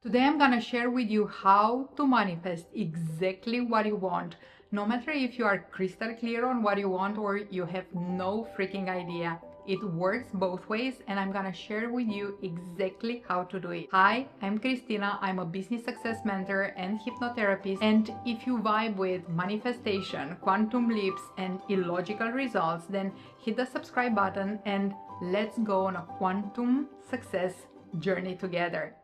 Today I'm gonna share with you how to manifest exactly what you want, no matter if you are crystal clear on what you want or you have no freaking idea. It works both ways, and I'm gonna share with you exactly how to do it. Hi, I'm Cristina. I'm a business success mentor and hypnotherapist, and if you vibe with manifestation, quantum leaps, and illogical results, then hit the subscribe button and let's go on a quantum success journey together.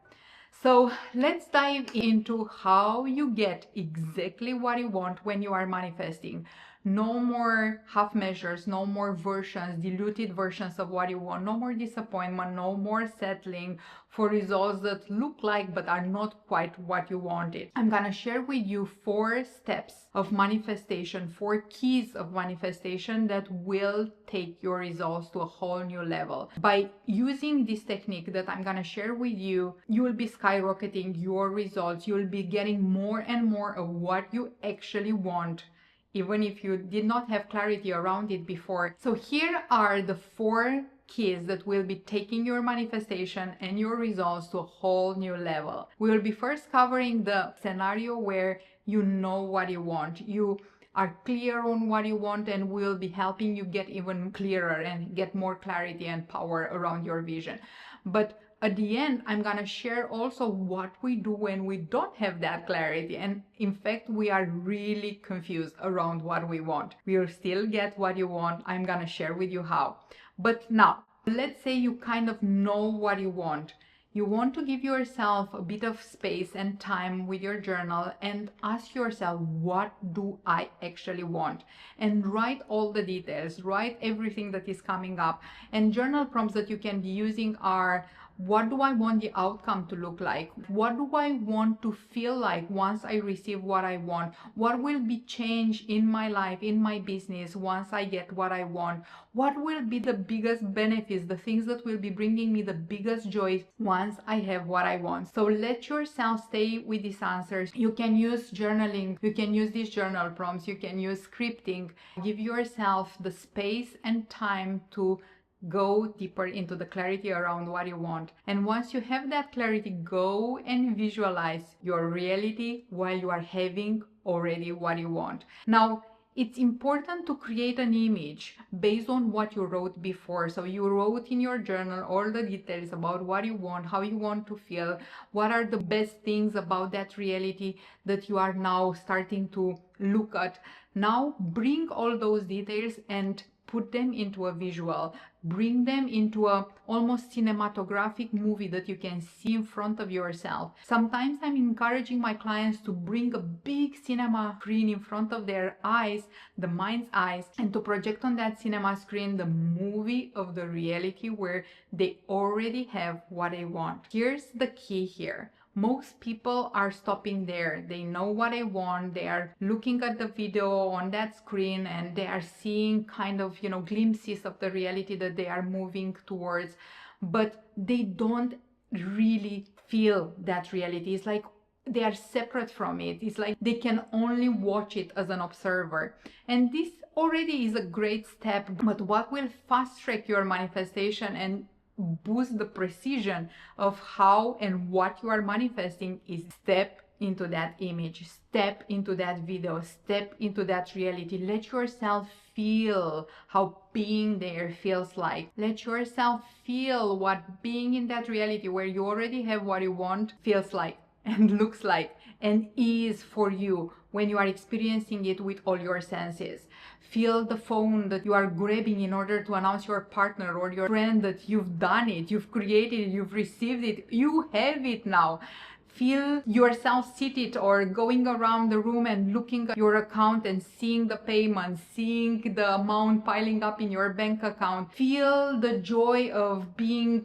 So let's dive into how you get exactly what you want when you are manifesting. No more half measures, no more versions, diluted versions of what you want, no more disappointment, no more settling for results that look like but are not quite what you wanted. I'm gonna share with you 4 steps of manifestation, 4 keys of manifestation that will take your results to a whole new level. By using this technique that I'm gonna share with you, you will be skyrocketing your results. You'll be getting more and more of what you actually want, even if you did not have clarity around it before. So here are the 4 keys that will be taking your manifestation and your results to a whole new level. We will be first covering the scenario where you know what you want. You are clear on what you want, and we'll be helping you get even clearer and get more clarity and power around your vision. But at the end, I'm gonna share also what we do when we don't have that clarity. And in fact, we are really confused around what we want. We'll still get what you want. I'm gonna share with you how. But now, let's say you kind of know what you want. You want to give yourself a bit of space and time with your journal and ask yourself, what do I actually want? And write all the details, write everything that is coming up. And journal prompts that you can be using are: what do I want the outcome to look like? What do I want to feel like once I receive what I want? What will be changed in my life, in my business, once I get what I want? What will be the biggest benefits, the things that will be bringing me the biggest joy once I have what I want? So let yourself stay with these answers. You can use journaling, you can use these journal prompts, you can use scripting. Give yourself the space and time to go deeper into the clarity around what you want. And once you have that clarity, go and visualize your reality while you are having already what you want. Now, it's important to create an image based on what you wrote before. So you wrote in your journal all the details about what you want, how you want to feel, what are the best things about that reality that you are now starting to look at. Now bring all those details and put them into a visual. Bring them into a almost cinematographic movie that you can see in front of yourself. Sometimes I'm encouraging my clients to bring a big cinema screen in front of their eyes, the mind's eyes, and to project on that cinema screen the movie of the reality where they already have what they want. Here's the key here. Most people are stopping there. They know what they want. They are looking at the video on that screen and they are seeing kind of, glimpses of the reality that they are moving towards, but they don't really feel that reality. It's like they are separate from it. It's like they can only watch it as an observer. And this already is a great step, but what will fast track your manifestation and boost the precision of how and what you are manifesting is step into that image, step into that video, step into that reality. Let yourself feel how being there feels like. Let yourself feel what being in that reality where you already have what you want feels like and looks like and is for you when you are experiencing it with all your senses. Feel the phone that you are grabbing in order to announce your partner or your friend that you've done it, you've created it, you've received it, you have it now. Feel yourself seated or going around the room and looking at your account and seeing the payments, seeing the amount piling up in your bank account. Feel the joy of being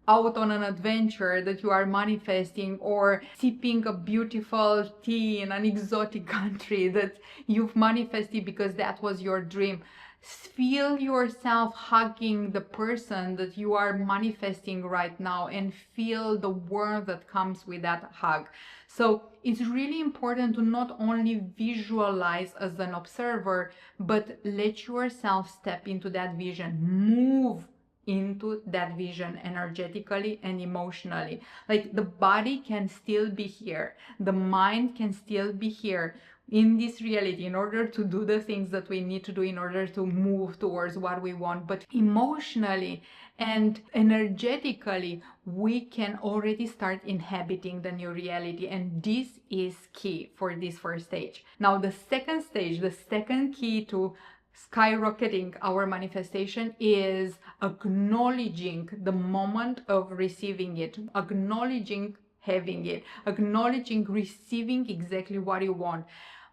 out on an adventure that you are manifesting, or sipping a beautiful tea in an exotic country that you've manifested because that was your dream. Feel yourself hugging the person that you are manifesting right now and feel the warmth that comes with that hug. So it's really important to not only visualize as an observer, but let yourself step into that vision. Move into that vision energetically and emotionally. Like the body can still be here, the mind can still be here in this reality in order to do the things that we need to do in order to move towards what we want. But emotionally and energetically, we can already start inhabiting the new reality. And this is key for this first stage. Now, the second stage, the second key to skyrocketing our manifestation is acknowledging the moment of receiving it, acknowledging having it, acknowledging receiving exactly what you want.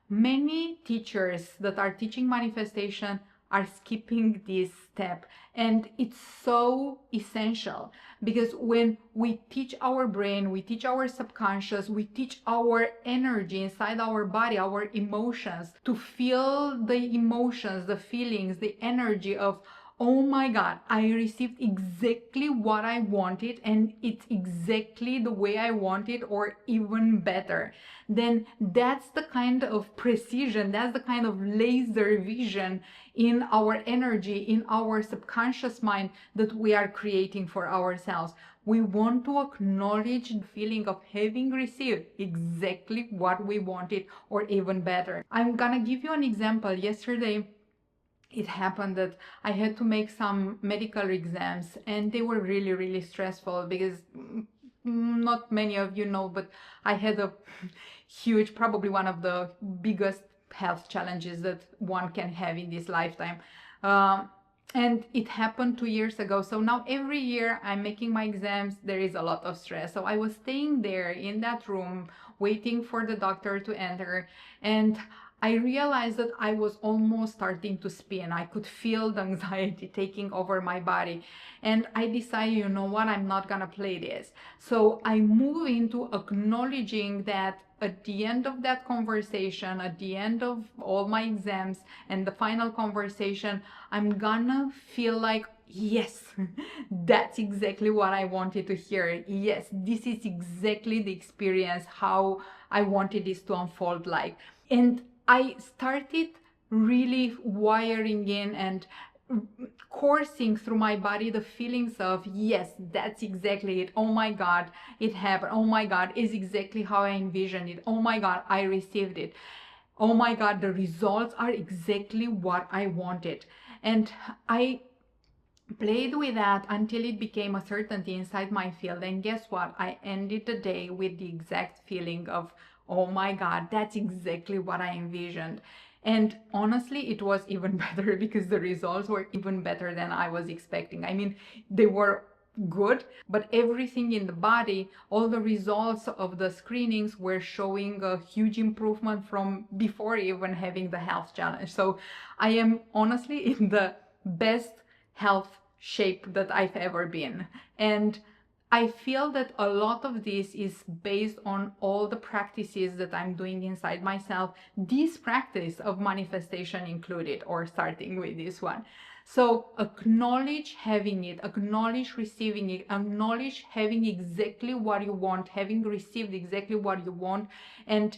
Many teachers that are teaching manifestation are skipping this step, and it's so essential, because when we teach our brain, we teach our subconscious, we teach our energy inside our body, our emotions, to feel the emotions, the feelings, the energy of, oh my God, I received exactly what I wanted and it's exactly the way I want it, or even better. Then that's the kind of precision, that's the kind of laser vision in our energy, in our subconscious mind that we are creating for ourselves. We want to acknowledge the feeling of having received exactly what we wanted, or even better. I'm gonna give you an example. Yesterday, it happened that I had to make some medical exams, and they were really, really stressful because not many of you know, but I had a huge, probably one of the biggest health challenges that one can have in this lifetime. And it happened 2 years ago. So now every year I'm making my exams, there is a lot of stress. So I was staying there in that room, waiting for the doctor to enter, and I realized that I was almost starting to spin. I could feel the anxiety taking over my body. And I decided, you know what, I'm not gonna play this. So I move into acknowledging that at the end of that conversation, at the end of all my exams and the final conversation, I'm gonna feel like, yes, that's exactly what I wanted to hear. Yes, this is exactly the experience how I wanted this to unfold like. And I started really wiring in and coursing through my body the feelings of, yes, that's exactly it. Oh my God, it happened. Oh my God, it's exactly how I envisioned it. Oh my God, I received it. Oh my God, the results are exactly what I wanted. And I played with that until it became a certainty inside my field. And guess what? I ended the day with the exact feeling of, oh my God, that's exactly what I envisioned. And honestly, it was even better because the results were even better than I was expecting. I mean, they were good, but everything in the body, all the results of the screenings were showing a huge improvement from before even having the health challenge. So I am honestly in the best health shape that I've ever been. And I feel that a lot of this is based on all the practices that I'm doing inside myself, this practice of manifestation included, or starting with this one. So acknowledge having it, acknowledge receiving it, acknowledge having exactly what you want, having received exactly what you want, and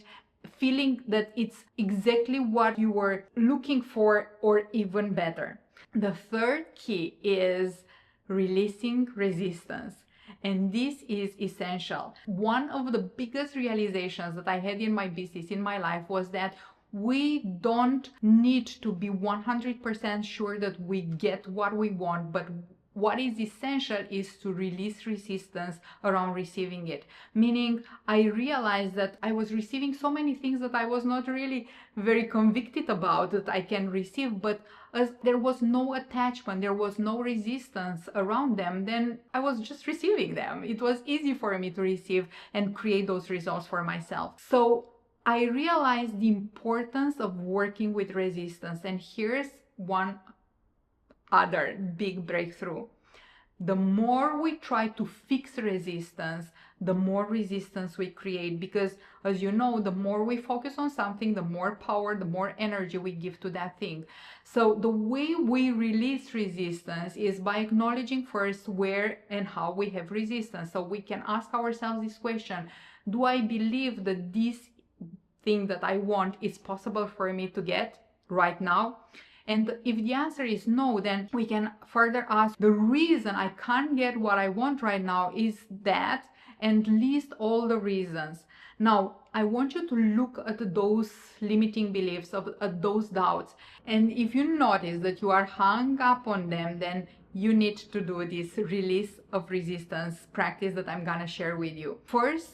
feeling that it's exactly what you were looking for, or even better. The third key is releasing resistance. And this is essential. One of the biggest realizations that I had in my business, in my life, was that we don't need to be 100% sure that we get what we want, but what is essential is to release resistance around receiving it. Meaning, I realized that I was receiving so many things that I was not really very convicted about that I can receive, but as there was no attachment, there was no resistance around them, then I was just receiving them. It was easy for me to receive and create those results for myself. So I realized the importance of working with resistance. And here's one other big breakthrough. The more we try to fix resistance, the more resistance we create, because as you know, the more we focus on something, the more power, the more energy we give to that thing. So the way we release resistance is by acknowledging first where and how we have resistance. So we can ask ourselves this question: do I believe that this thing that I want is possible for me to get right now? And if the answer is no, then we can further ask, the reason I can't get what I want right now is that, and list all the reasons. Now, I want you to look at those limiting beliefs, at those doubts. And if you notice that you are hung up on them, then you need to do this release of resistance practice that I'm gonna share with you. First,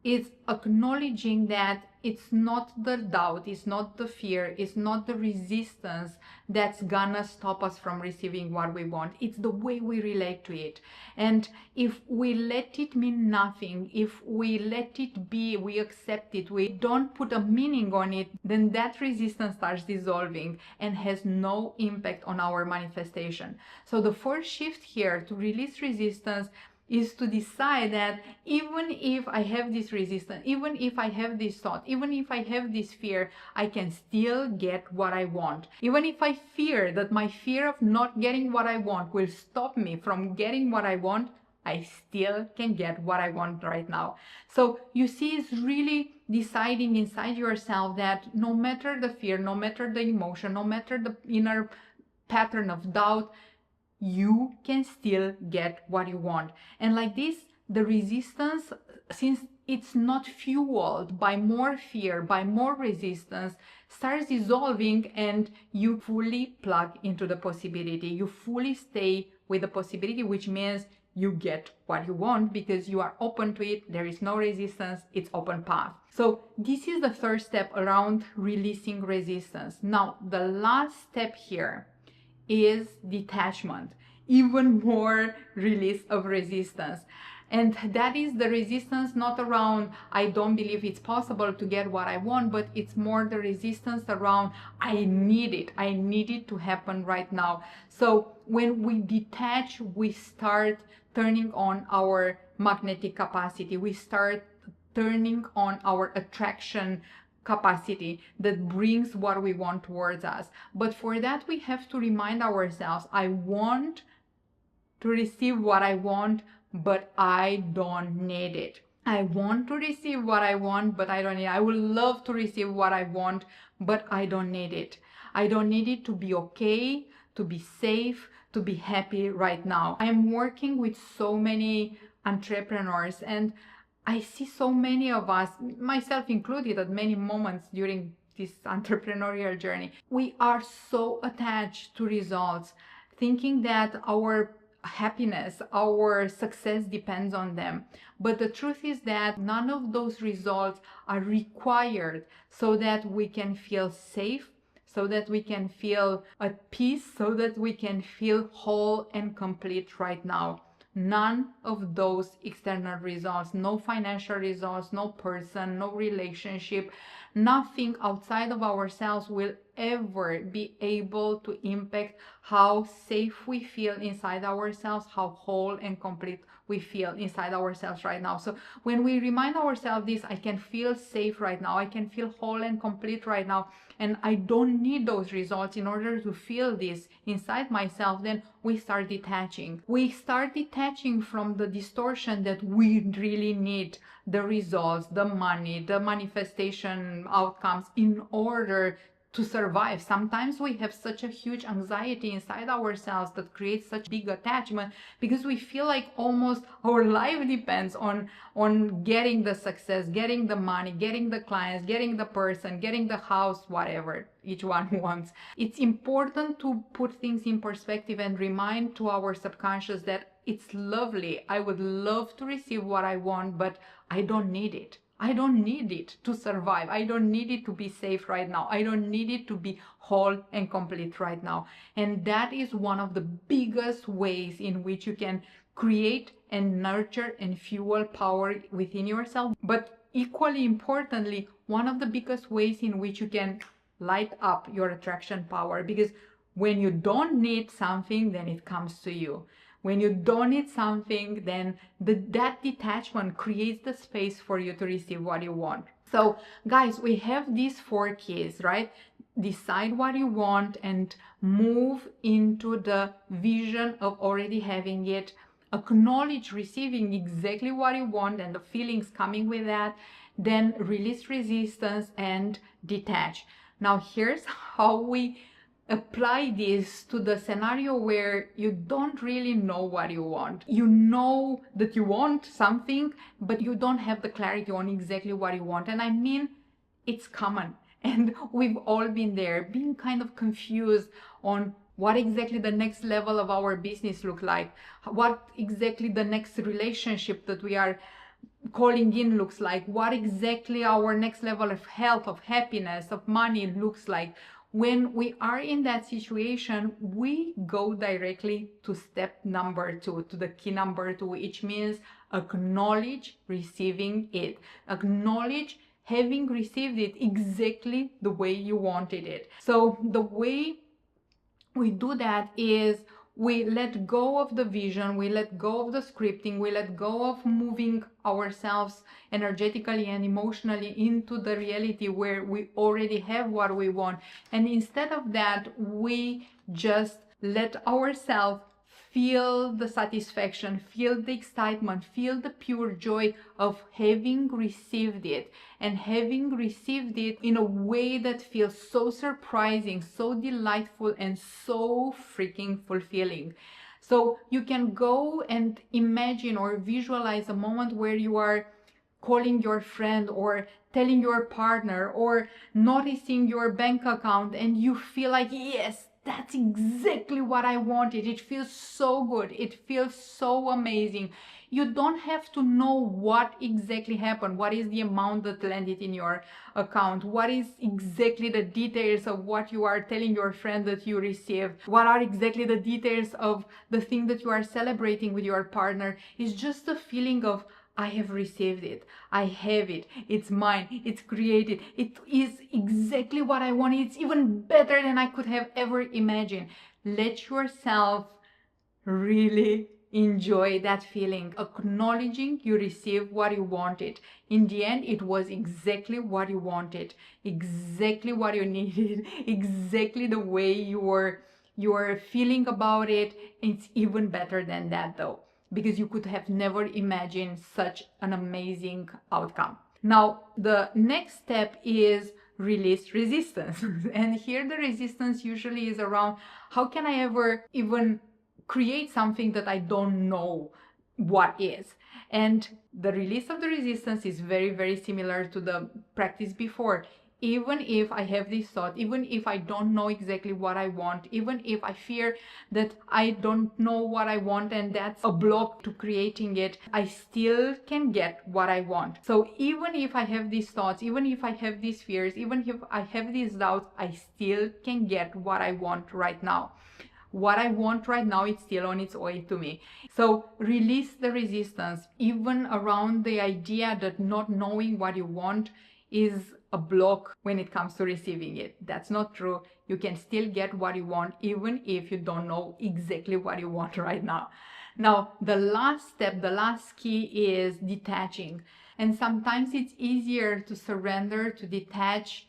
it's acknowledging that it's not the doubt, it's not the fear, it's not the resistance that's gonna stop us from receiving what we want. It's the way we relate to it. And if we let it mean nothing, if we let it be, we accept it, we don't put a meaning on it, then that resistance starts dissolving and has no impact on our manifestation. So the first shift here to release resistance is to decide that even if I have this resistance, even if I have this thought, even if I have this fear, I can still get what I want. Even if I fear that my fear of not getting what I want will stop me from getting what I want, I still can get what I want right now. So you see, it's really deciding inside yourself that no matter the fear, no matter the emotion, no matter the inner pattern of doubt, you can still get what you want. And like this, the resistance, since it's not fueled by more fear, by more resistance, starts dissolving, and you fully plug into the possibility. You fully stay with the possibility, which means you get what you want because you are open to it. There is no resistance. It's open path. So this is the first step around releasing resistance. Now, the last step here is detachment, even more release of resistance. And that is the resistance not around I don't believe it's possible to get what I want, but it's more the resistance around I need it to happen right now. So when we detach, we start turning on our magnetic capacity, we start turning on our attraction capacity that brings what we want towards us. But for that, we have to remind ourselves, I want to receive what I want, but I don't need it. I want to receive what I want, but I don't need it. I would love to receive what I want, but I don't need it. I don't need it to be okay, to be safe, to be happy right now. I'm working with so many entrepreneurs, and I see so many of us, myself included, at many moments during this entrepreneurial journey, we are so attached to results, thinking that our happiness, our success depends on them. But the truth is that none of those results are required so that we can feel safe, so that we can feel at peace, so that we can feel whole and complete right now. None of those external results, no financial results, no person, no relationship, nothing outside of ourselves will ever be able to impact how safe we feel inside ourselves, how whole and complete we feel inside ourselves right now. So when we remind ourselves this, I can feel safe right now, I can feel whole and complete right now, and I don't need those results in order to feel this inside myself, then we start detaching. We start detaching from the distortion that we really need the results, the money, the manifestation outcomes in order to survive. Sometimes we have such a huge anxiety inside ourselves that creates such big attachment because we feel like almost our life depends on getting the success, getting the money, getting the clients, getting the person, getting the house, whatever each one wants. It's important to put things in perspective and remind to our subconscious that it's lovely. I would love to receive what I want, but I don't need it. I don't need it to survive. I don't need it to be safe right now. I don't need it to be whole and complete right now. And that is one of the biggest ways in which you can create and nurture and fuel power within yourself. But equally importantly, one of the biggest ways in which you can light up your attraction power, because when you don't need something, then it comes to you. When you don't need something, then that detachment creates the space for you to receive what you want. So guys, we have these 4 keys, right? Decide what you want and move into the vision of already having it. Acknowledge receiving exactly what you want and the feelings coming with that. Then release resistance and detach. Now here's how we apply this to the scenario where you don't really know what you want. You know that you want something, but you don't have the clarity on exactly what you want. And I mean, it's common. And we've all been there, being kind of confused on what exactly the next level of our business look like, what exactly the next relationship that we are calling in looks like, what exactly our next level of health, of happiness, of money looks like. When we are in that situation, we go directly to step number 2, to the key number 2, which means acknowledge receiving it. Acknowledge having received it exactly the way you wanted it. So the way we do that is we let go of the vision, we let go of the scripting, we let go of moving ourselves energetically and emotionally into the reality where we already have what we want. And instead of that, we just let ourselves feel the satisfaction, feel the excitement, feel the pure joy of having received it, and having received it in a way that feels so surprising, so delightful, and so freaking fulfilling. So you can go and imagine or visualize a moment where you are calling your friend or telling your partner or noticing your bank account, and you feel like, yes, that's exactly what I wanted. It feels so good. It feels so amazing. You don't have to know what exactly happened. What is the amount that landed in your account? What is exactly the details of what you are telling your friend that you received? What are exactly the details of the thing that you are celebrating with your partner? It's just a feeling of, I have received it. I have it. It's mine. It's created. It is exactly what I wanted. It's even better than I could have ever imagined. Let yourself really enjoy that feeling, acknowledging you received what you wanted. In the end, it was exactly what you wanted, exactly what you needed, exactly the way you were feeling about it. It's even better than that though, because you could have never imagined such an amazing outcome. Now, the next step is release resistance. And here the resistance usually is around, how can I ever even create something that I don't know what is? And the release of the resistance is very, very similar to the practice before. Even if I have this thought, even if I don't know exactly what I want, even if I fear that I don't know what I want and that's a block to creating it, I still can get what I want. So even if I have these thoughts, even if I have these fears, even if I have these doubts, I still can get what I want right now. What I want right now is still on its way to me. So release the resistance, even around the idea that not knowing what you want is a block when it comes to receiving it. That's not true. You can still get what you want even if you don't know exactly what you want right now. Now, the last step, the last key is detaching. And sometimes it's easier to surrender, to detach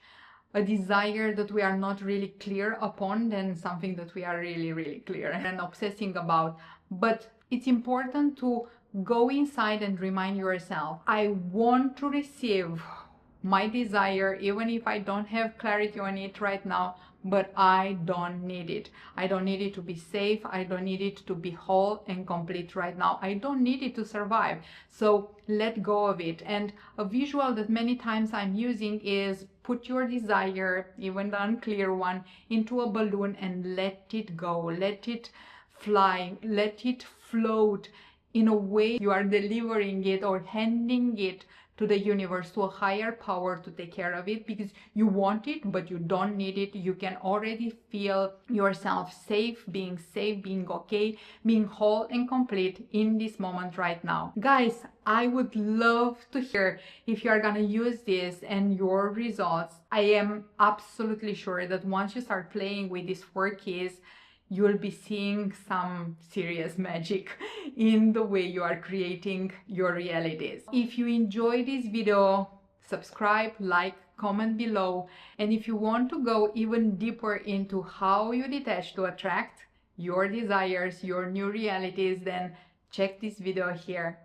a desire that we are not really clear upon than something that we are really, really clear and obsessing about. But it's important to go inside and remind yourself, I want to receive my desire, even if I don't have clarity on it right now, but I don't need it. I don't need it to be safe. I don't need it to be whole and complete right now. I don't need it to survive. So let go of it. And a visual that many times I'm using is put your desire, even the unclear one, into a balloon and let it go. Let it fly. Let it float in a way you are delivering it or handing it to the universe, to a higher power to take care of it, because you want it, but you don't need it. You can already feel yourself safe, being okay, being whole and complete in this moment right now. Guys, I would love to hear if you are gonna use this and your results. I am absolutely sure that once you start playing with these 4 keys, you'll be seeing some serious magic in the way you are creating your realities. If you enjoyed this video, subscribe, like, comment below. And if you want to go even deeper into how you detach to attract your desires, your new realities, then check this video here.